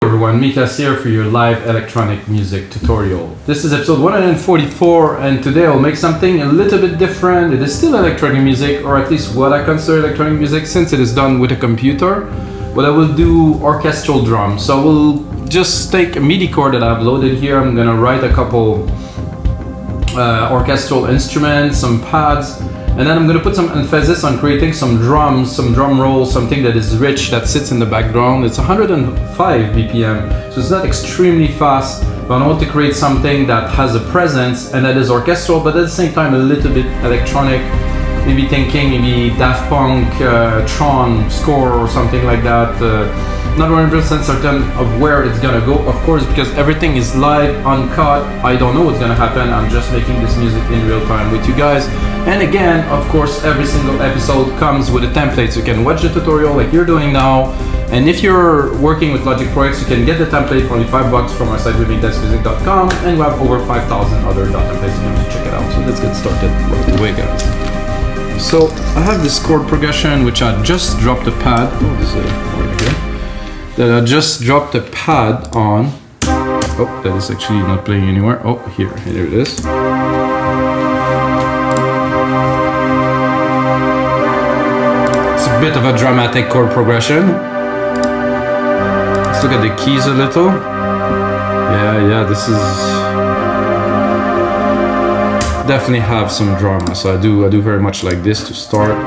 Everyone, Mikas here for your live electronic music tutorial. This is episode 144 and today I'll make something a little bit different. It is still electronic music, or at least what I consider electronic music since it is done with a computer, but I will do orchestral drums. So we'll just take a MIDI chord that I've loaded here. I'm gonna write a couple orchestral instruments, some pads, and then I'm going to put some emphasis on creating some drums, some drum rolls, something that is rich, that sits in the background. It's 105 BPM, so it's not extremely fast, but I want to create something that has a presence and that is orchestral, but at the same time a little bit electronic. Maybe thinking maybe Daft Punk, Tron score or something like that. Not 100% certain of where it's gonna go, of course, because everything is live, uncut. I don't know what's gonna happen. I'm just making this music in real time with you guys. And again, of course, every single episode comes with a template, so you can watch the tutorial like you're doing now. And if you're working with Logic Projects, you can get the template for only $5 from our site, webmixdown.com, and we have over 5,000 other templates if you want to check it out. So let's get started right away, guys. So I have this chord progression, which I just dropped a pad. Oh, this is a chord here. That I just dropped a pad on. Oh, that is actually not playing anywhere. Oh, here it is. It's a bit of a dramatic chord progression. Let's look at the keys a little. Yeah, this is definitely have some drama. So I do very much like this to start.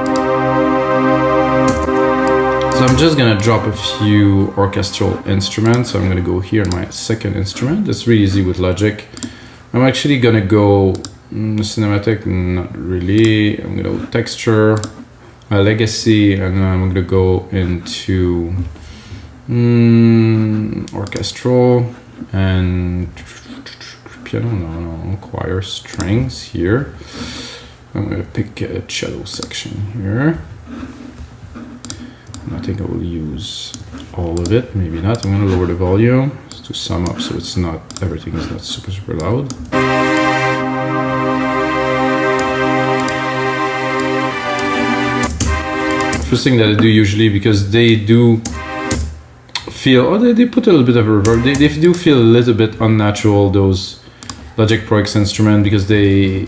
So I'm just gonna drop a few orchestral instruments. So I'm gonna go here on my second instrument. That's really easy with Logic. I'm actually gonna go cinematic, not really. I'm gonna go texture, legacy, and then I'm gonna go into orchestral and piano, no, choir strings here. I'm gonna pick a cello section here. I think I will use all of it, maybe not. I'm gonna lower the volume to sum up so it's not, everything is not super loud. First thing that I do usually, because they do feel, they put a little bit of a reverb, they do feel a little bit unnatural, those Logic Projects instruments, because they,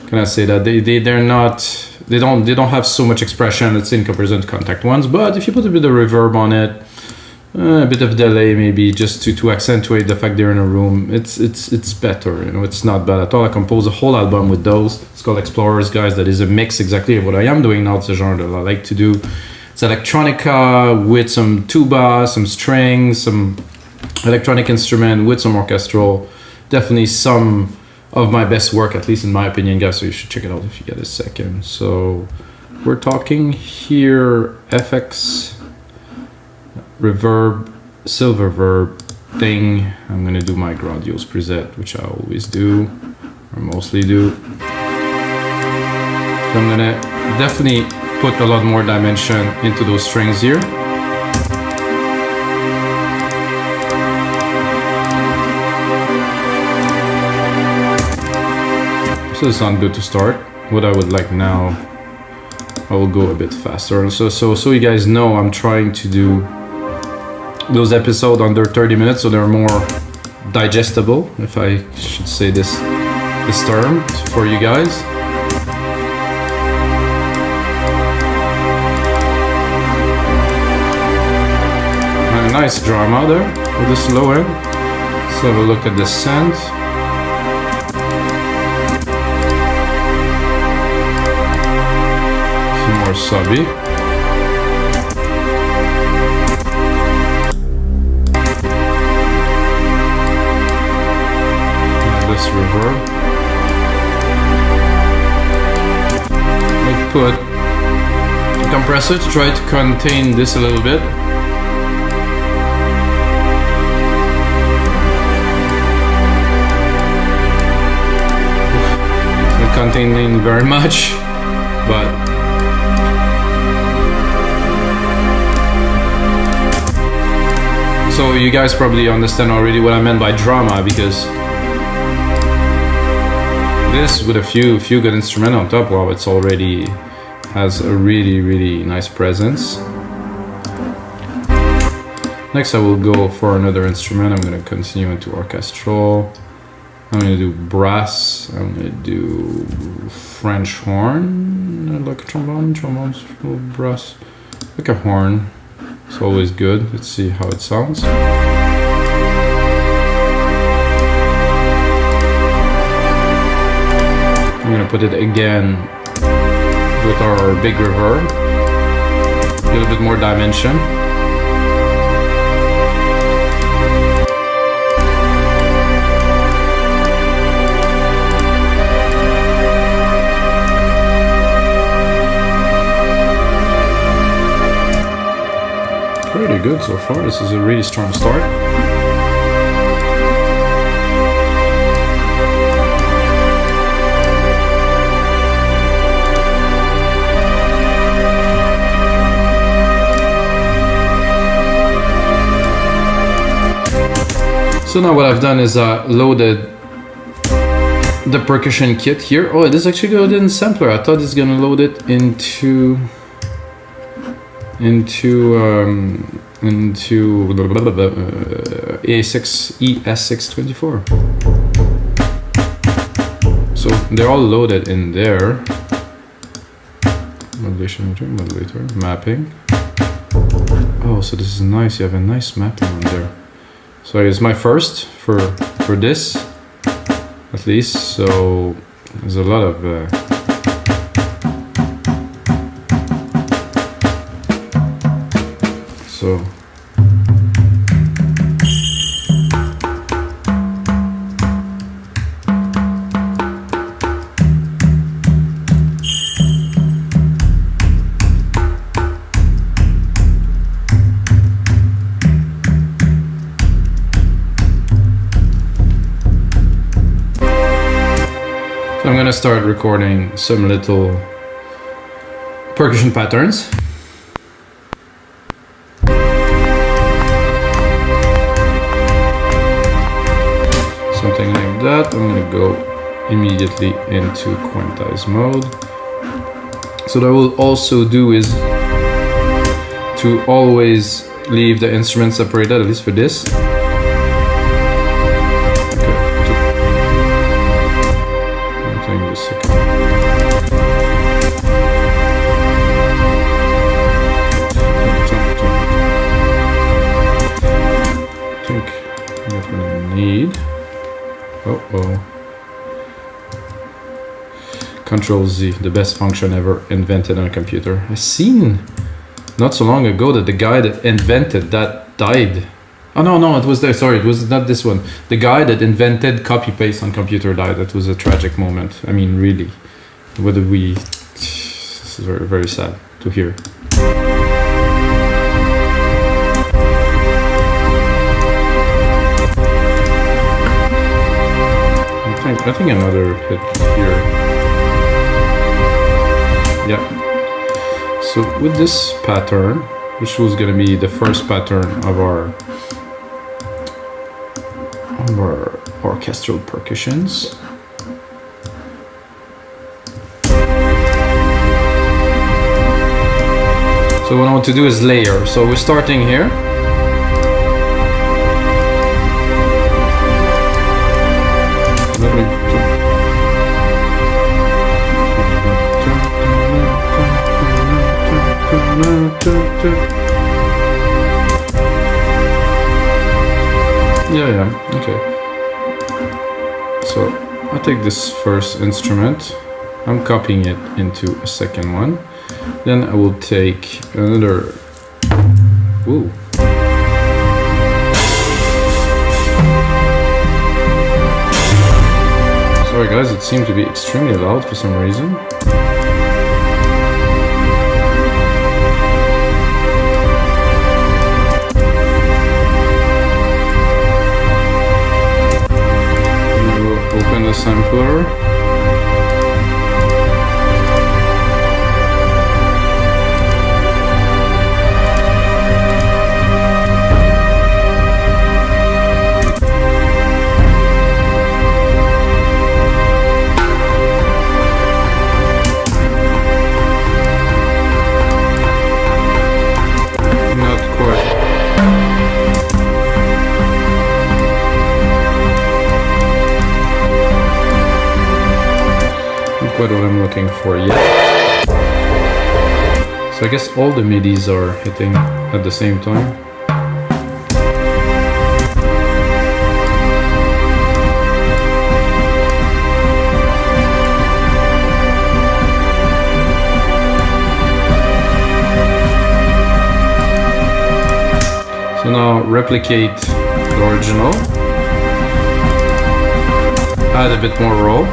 can I say that, they're not, they don't have so much expression, let's say, in comparison to Contact ones. But if you put a bit of reverb on it, a bit of delay maybe, just to accentuate the fact they're in a room, it's better, you know. It's not bad at all. I composed a whole album with those. It's called Explorers, guys. That is a mix exactly of what I am doing now. It's a genre that I like to do. It's electronica with some tuba, some strings, some electronic instrument with some orchestral. Definitely some of my best work, at least in my opinion, guys, so you should check it out if you get a second. So we're talking here FX, reverb, silver verb thing. I'm gonna do my grandiose preset, which I always do, or mostly do. So I'm gonna definitely put a lot more dimension into those strings here. So it sounds good to start. What I would like now, I will go a bit faster. So you guys know, I'm trying to do those episodes under 30 minutes, so they're more digestible, if I should say this term for you guys. And a nice drama there with the slow end. Let's have a look at the scent. More subby. And this reverb. I put a compressor to try to contain this a little bit. Not containing very much, but so you guys probably understand already what I meant by drama, because this with a few good instruments on top, wow, it's already has a really nice presence. Next I will go for another instrument. I'm going to continue into orchestral. I'm going to do brass. I'm going to do French horn, like a trombone. Trombone's brass, like a horn. It's always good. Let's see how it sounds. I'm going to put it again with our big reverb. A little bit more dimension. Pretty good so far. This is a really strong start. So now what I've done is loaded the percussion kit here. Oh, it is actually loaded in sampler. I thought it's gonna load it into ES624. So they're all loaded in there. Modulation, modulator, mapping. Oh, so this is nice. You have a nice mapping on there. So it's my first for this, at least. So there's a lot of so I'm gonna start recording some little percussion patterns. Something like that. I'm gonna go immediately into quantize mode. So what I will also do is to always leave the instrument separated, at least for this. Control Z, the best function ever invented on a computer. I seen not so long ago that the guy that invented that died. Oh no, it was there. Sorry, it was not this one. The guy that invented copy paste on computer died. That was a tragic moment. I mean, really. What did we? This is very, very sad to hear. I think another hit here. Yeah. So with this pattern, which was going to be the first pattern of our orchestral percussions. So what I want to do is layer. So we're starting here. Yeah, okay. So I take this first instrument, I'm copying it into a second one, then I will take another, woo. Sorry guys, it seemed to be extremely loud for some reason. Open the sampler. quite what I'm looking for yet. So I guess all the midis are hitting at the same time. So now replicate the original. Add a bit more roll.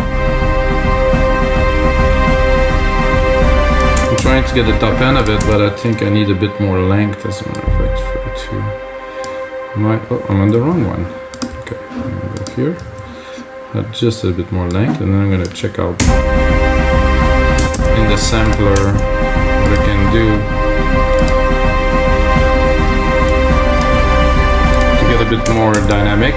I'm trying to get the top end of it, but I think I need a bit more length as a matter of fact for it to... Oh, I'm on the wrong one. Okay, I'm gonna go here. Add just a bit more length, and then I'm gonna check out in the sampler what I can do to get a bit more dynamic.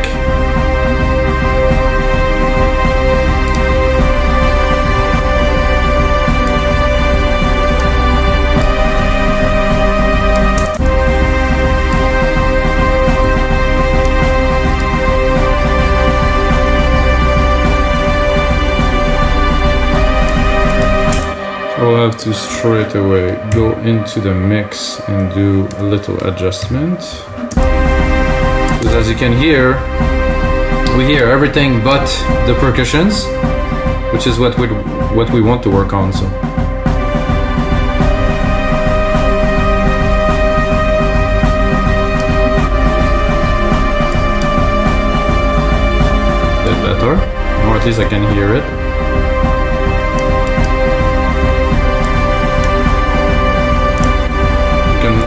I'll have to straight away go into the mix and do a little adjustment. Because as you can hear, we hear everything but the percussions, which is what we want to work on. So. A bit better, or at least I can hear it.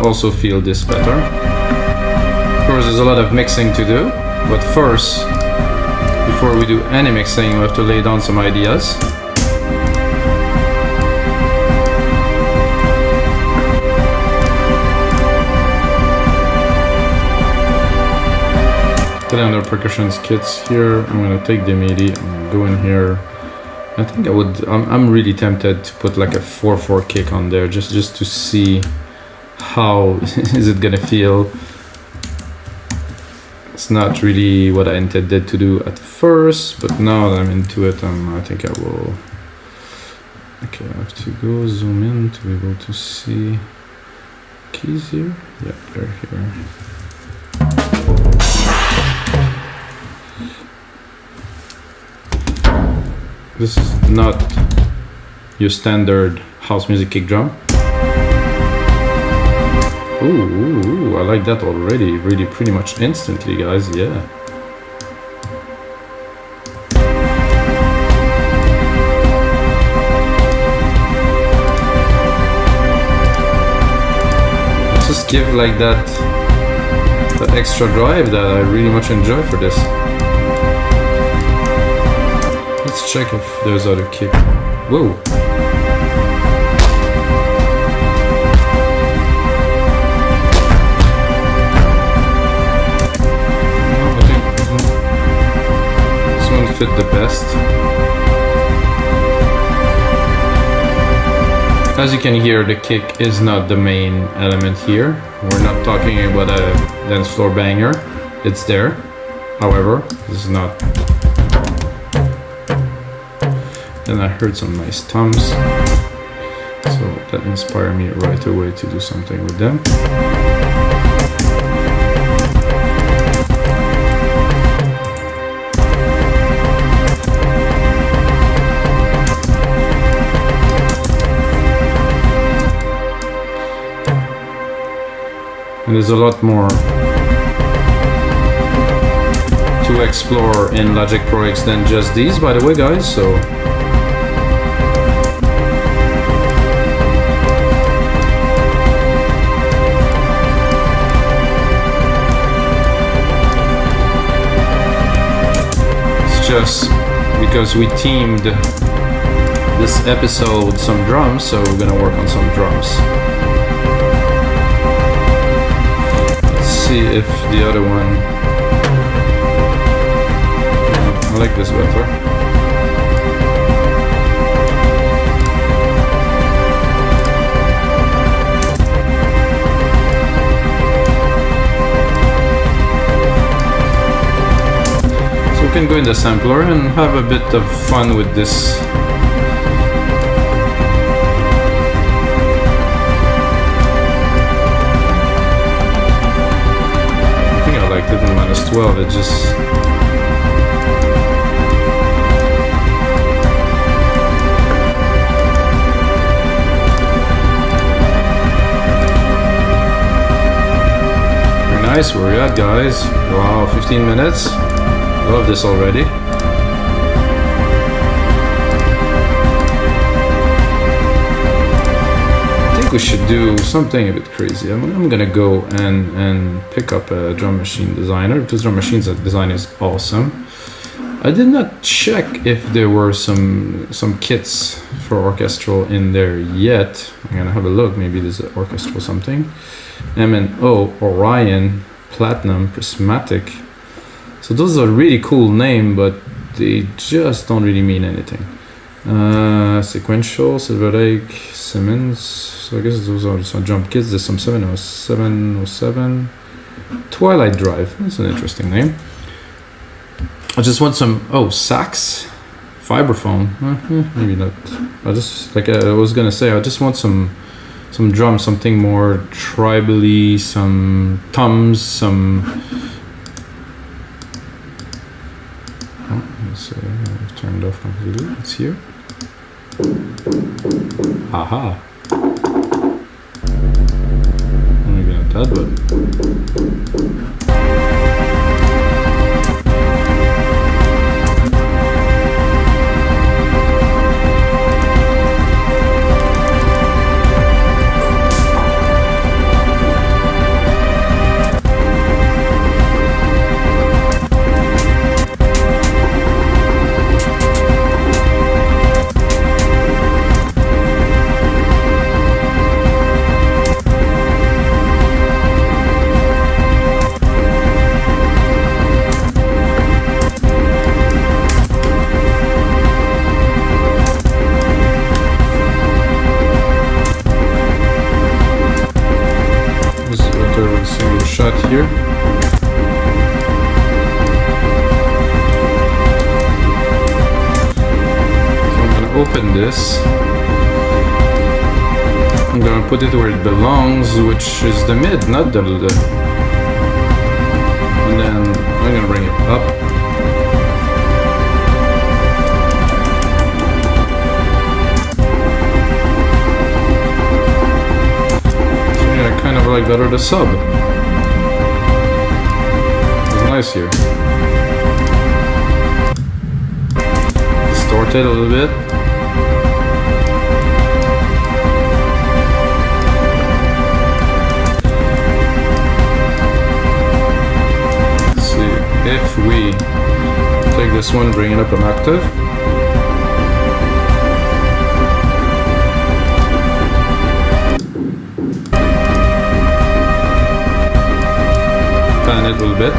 Also feel this better. Of course, there's a lot of mixing to do, but first, before we do any mixing, we have to lay down some ideas. Put on the percussions kits here. I'm gonna take the MIDI and go in here. I think I would. I'm really tempted to put like a 4/4 kick on there, just to see how is it gonna feel. It's not really what I intended to do at first, but now that I'm into it, I think I will. Okay, I have to go zoom in to be able to see keys here. Yeah, they're here. This is not your standard house music kick drum. Ooh, I like that already, really pretty much instantly, guys, yeah. Just give like that extra drive that I really much enjoy for this. Let's check if there's other kick. Whoa. Fit the best. As you can hear, the kick is not the main element here. We're not talking about a dance floor banger. It's there. However, this is not. And I heard some nice toms. So that inspired me right away to do something with them. And there's a lot more to explore in Logic Pro X than just these, by the way, guys, so it's just because we teamed this episode with some drums, so we're gonna work on some drums. See if the other one, I like this better. So we can go in the sampler and have a bit of fun with this 12. It just... Very nice. Where are you at, guys? Wow, 15 minutes. Love this already. We should do something a bit crazy. I'm gonna go and pick up a drum machine designer, because drum machines design is awesome. I did not check if there were some kits for orchestral in there yet. I'm gonna have a look. Maybe there's an orchestral something. M&O, Orion, Platinum, Prismatic. So those are really cool names, but they just don't really mean anything. Sequential, Silver Lake, Simmons. So I guess those are some jump kits. There's some 707. Twilight Drive. That's an interesting name. I just want some sax, vibraphone. Maybe not. I just like I was gonna say. I just want some drums, something more tribally, some toms, some. Let's see. I've turned off completely. It's here. Aha. Maybe not that, but. Shot here. So I'm gonna open this. I'm gonna put it where it belongs, which is the mid, not the. And then I'm gonna bring it up. So yeah, I kind of like better the sub. Nice here. Distort it a little bit. Let's see if we take this one, bring it up an octave. Pan it a little bit.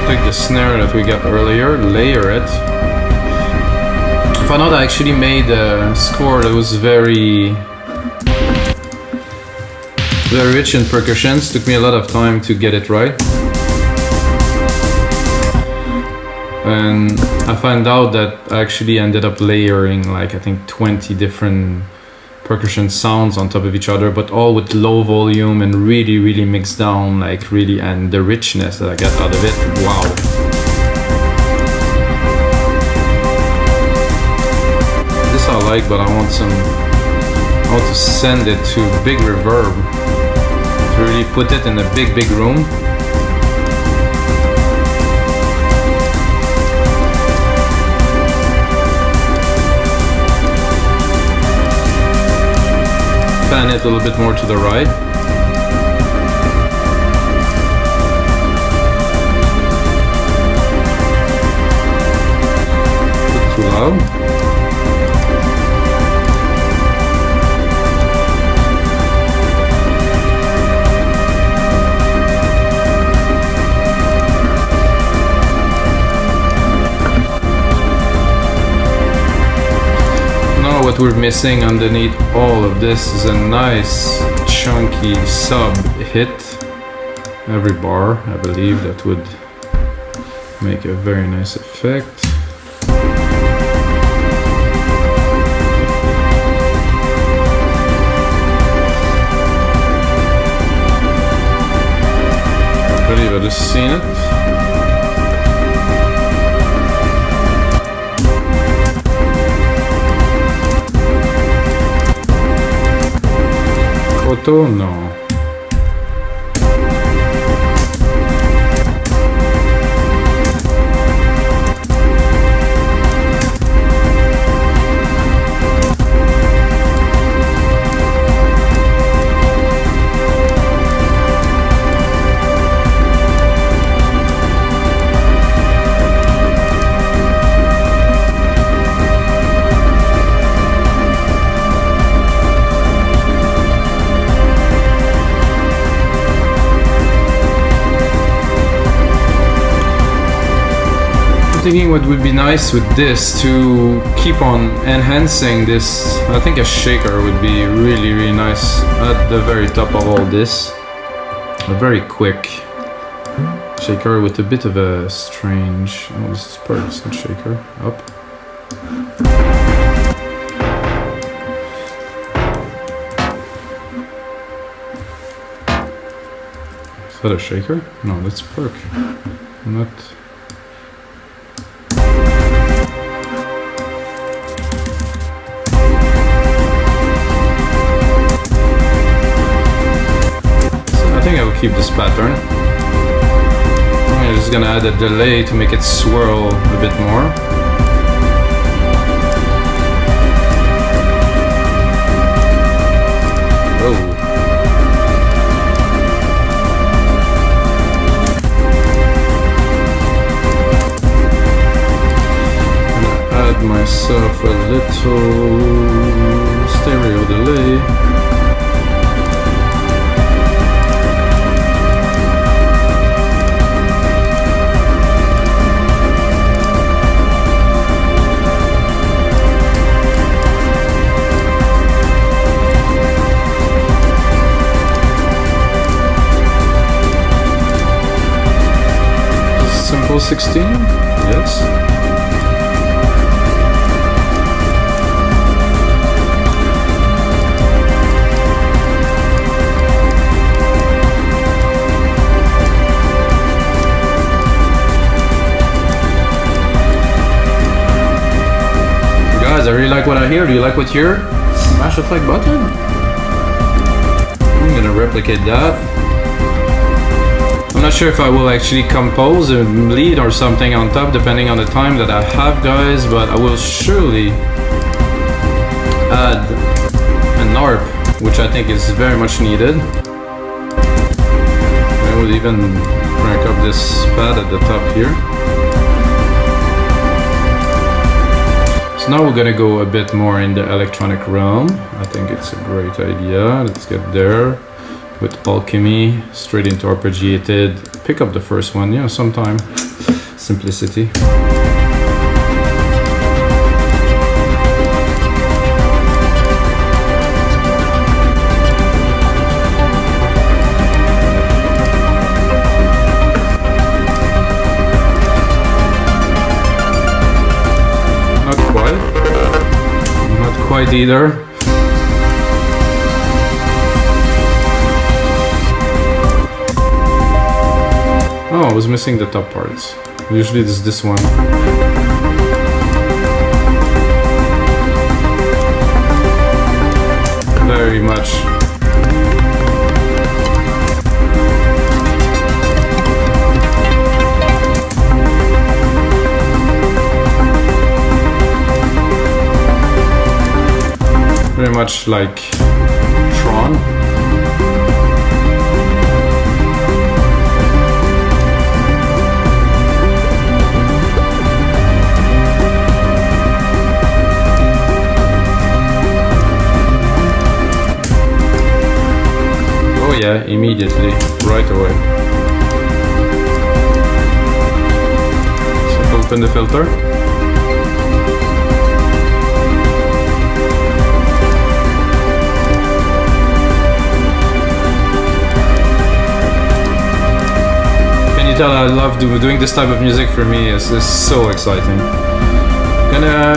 Take the snare that we got earlier, layer it. I found out I actually made a score that was very rich in percussions. Took me a lot of time to get it right. And I found out that I actually ended up layering like I think 20 different percussion sounds on top of each other, but all with low volume and really mixed down, like really, and the richness that I got out of it, wow. This I like, but I want to send it to big reverb, to really put it in a big room. Pan it a little bit more to the right. Too loud. What we're missing underneath all of this is a nice chunky sub hit every bar. I believe that would make a very nice effect. believe I just seen it. Koto? No. Thinking what would be nice with this to keep on enhancing this. I think a shaker would be really nice at the very top of all this. A very quick shaker with a bit of a strange. Oh, this is part of the shaker. Up. Is that a shaker? No, that's perk. Not. Keep this pattern. I'm just gonna add a delay to make it swirl a bit more. Oh. I'm gonna add myself a little stereo delay. Simple 16, yes. Guys, I really like what I hear. Do you like what you hear? Smash the like button. I'm gonna replicate that. I'm not sure if I will actually compose a lead or something on top depending on the time that I have, guys, but I will surely add an ARP, which I think is very much needed. I will even crank up this pad at the top here. So now we're gonna go a bit more in the electronic realm. I think it's a great idea. Let's get there. With alchemy, straight into arpeggiated. Pick up the first one, you know, sometime. Simplicity. Not quite. Not quite either. Oh, I was missing the top parts. Usually there's this one. Very much. Very much like Tron. Yeah, immediately, right away. So open the filter. Can you tell I love doing this type of music? For me, it's so exciting. Gonna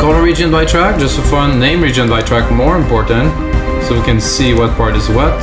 color region by track, just for fun. Name region by track, more important. So we can see what part is what.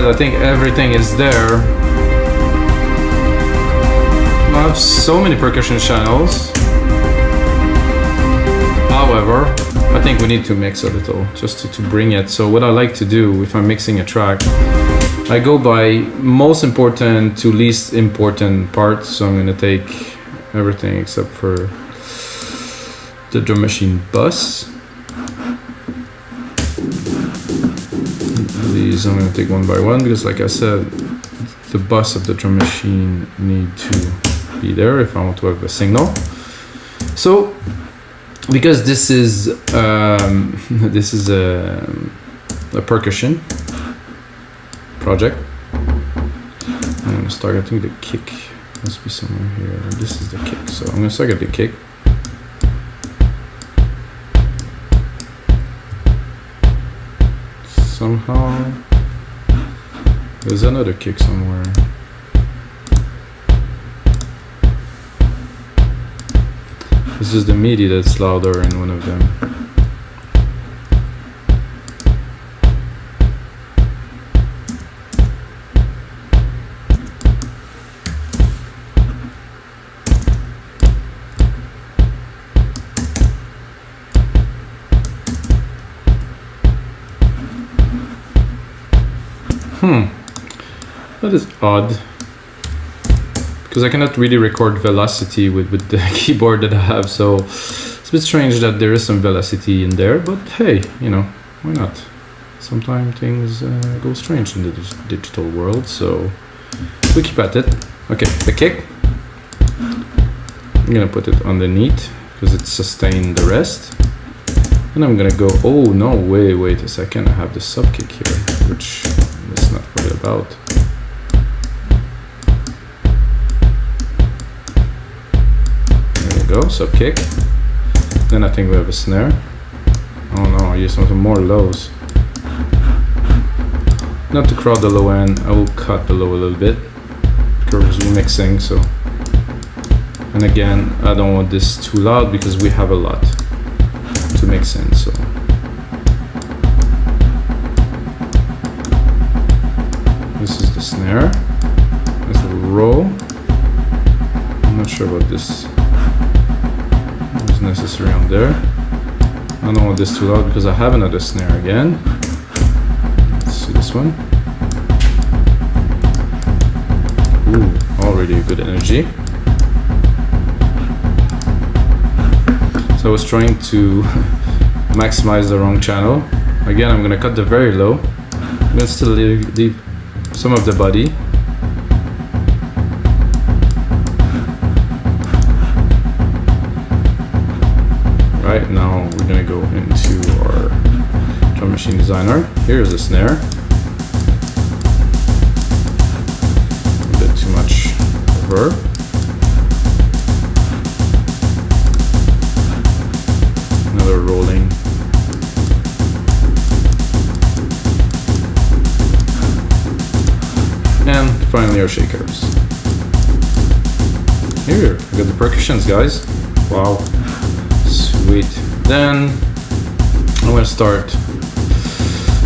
I think everything is there. I have so many percussion channels. However, I think we need to mix a little just to bring it. So what I like to do if I'm mixing a track, I go by most important to least important parts. So I'm going to take everything except for the drum machine bus. These I'm going to take one by one because, like I said, the bus of the drum machine need to be there if I want to have a signal. So because this is a percussion project, I'm going to start. I think the kick must be somewhere here. This is the kick, so I'm going to start at the kick. Somehow there's another kick somewhere. This is the MIDI that's louder in one of them. That is odd, because I cannot really record velocity with the keyboard that I have, so it's a bit strange that there is some velocity in there, but hey, you know, why not? Sometimes things go strange in the digital world, so we keep at it. Okay, the kick, I'm gonna put it underneath because it sustained the rest, and I'm gonna go, oh no, wait a second, I have the sub kick here, which is not what it's about. Go, sub kick. Then I think we have a snare. Oh no, I use some more lows. Not to crowd the low end, I will cut the low a little bit because we're mixing, so. And again, I don't want this too loud because we have a lot to mix in, so. This is the snare. There's the row. I'm not sure about this. Necessary on there. I don't want this too loud because I have another snare again. Let's see this one. Ooh, already a good energy. So I was trying to maximize the wrong channel. Again, I'm gonna cut the very low. I'm gonna still leave some of the body. Right now we're gonna go into our drum machine designer. Here's the snare. A bit too much reverb. Another rolling. And finally our shakers. Here, we got the percussions, guys. Wow. Sweet. Then I'm going to start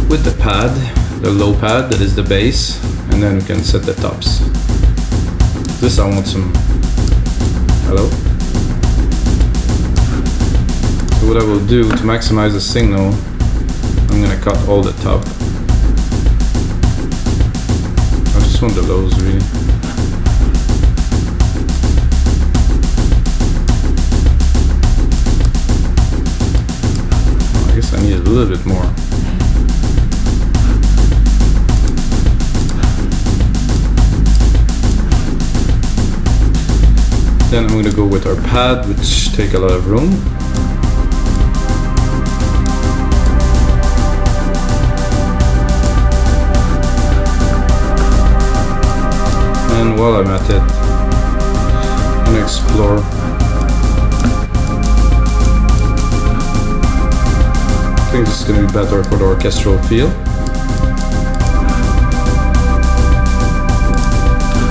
with the pad, the low pad that is the bass, and then we can set the tops. This I want some. Hello? So what I will do to maximize the signal, I'm going to cut all the top. I just want the lows really. I guess I need a little bit more. Then I'm going to go with our pad, which take a lot of room. And while I'm at it, I'm going to explore. I think this is going to be better for the orchestral feel.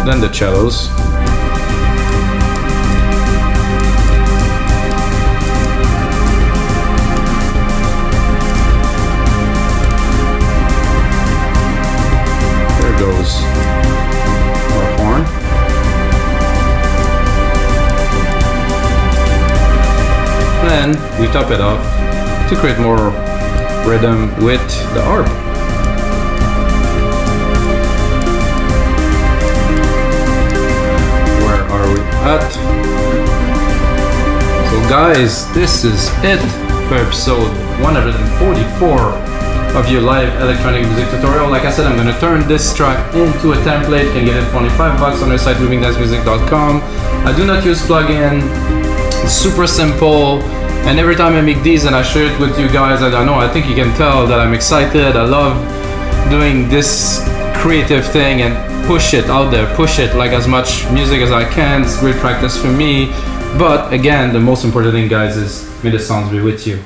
Then the cellos. then we top it off to create more rhythm with the harp. Where are we at? So guys, this is it for episode 144 of your live electronic music tutorial. Like I said, I'm gonna turn this track into a template. You can get it for only $5 on our site, movingdancemusic.com. I do not use plugin. It's super simple. And every time I make these and I share it with you guys, and I think you can tell that I'm excited. I love doing this creative thing and push it out there, push it like as much music as I can. It's great practice for me. But again, the most important thing, guys, is may the sounds be with you.